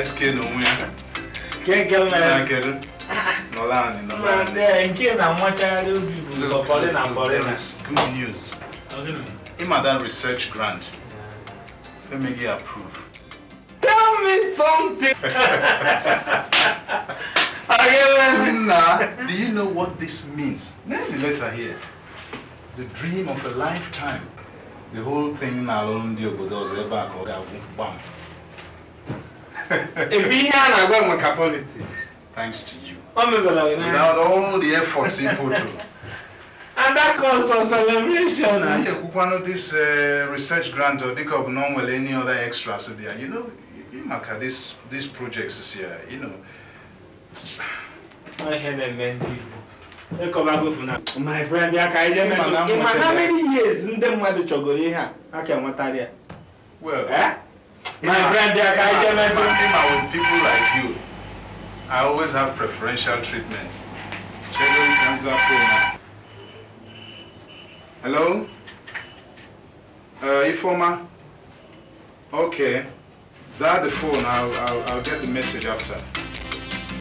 SK no we. Can't get me. Nolani. There is good news. In that research grant, let me get approved. Tell me something. Do you know what this means? Name the letter here. The dream of a lifetime. The whole thing now on the does ever go bam. If we had a politics. Thanks to you. Without all the efforts you put to. And that calls for celebration. This research grant or they could not well any other extras there. You know, you mark these projects this year, you know. I had a man my friend, how many years in them where the chocolate I can want that. Well, my friend, with people like you, I always have preferential treatment. Hello? Ifoma? Okay. Is that the phone? I'll get the message after.